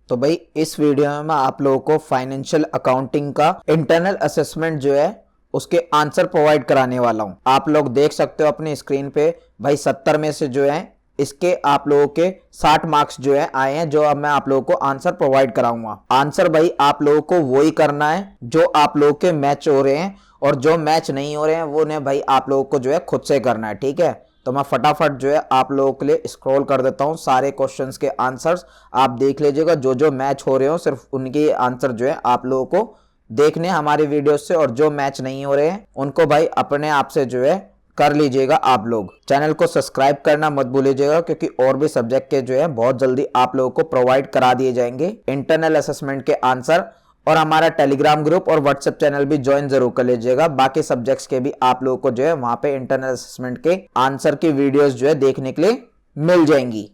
तो भाई इस वीडियो में मैं आप लोगों को फाइनेंशियल अकाउंटिंग का इंटरनल असेसमेंट जो है उसके आंसर प्रोवाइड कराने वाला हूं। आप लोग देख सकते हो अपनी स्क्रीन पे भाई 70 में से जो है इसके आप लोगों के 60 मार्क्स जो है आए हैं, जो अब मैं आप लोगों को आंसर प्रोवाइड कराऊंगा। आंसर भाई आप लोगों को वही करना है जो आप लोगों के मैच हो रहे हैं, और जो मैच नहीं हो रहे हैं वो ने भाई आप लोगों को जो है खुद से करना है। ठीक है, तो मैं फटाफट जो है आप लोगों के लिए स्क्रॉल कर देता हूं सारे क्वेश्चंस के आंसर्स। आप देख लीजिएगा, जो जो मैच हो रहे हो सिर्फ उनके आंसर जो है आप लोगों को देखने हमारे वीडियो से, और जो मैच नहीं हो रहे हैं उनको भाई अपने आप से जो है कर लीजिएगा। आप लोग चैनल को सब्सक्राइब करना मत भूलिएगा, क्योंकि और भी सब्जेक्ट के जो है बहुत जल्दी आप लोगों को प्रोवाइड करा दिए जाएंगे इंटरनल असेसमेंट के आंसर। और हमारा टेलीग्राम ग्रुप और व्हाट्सएप चैनल भी ज्वाइन जरूर कर लीजिएगा। बाकी सब्जेक्ट्स के भी आप लोगों को जो है वहां पे इंटरनल असेसमेंट के आंसर की वीडियोस जो है देखने के लिए मिल जाएंगी।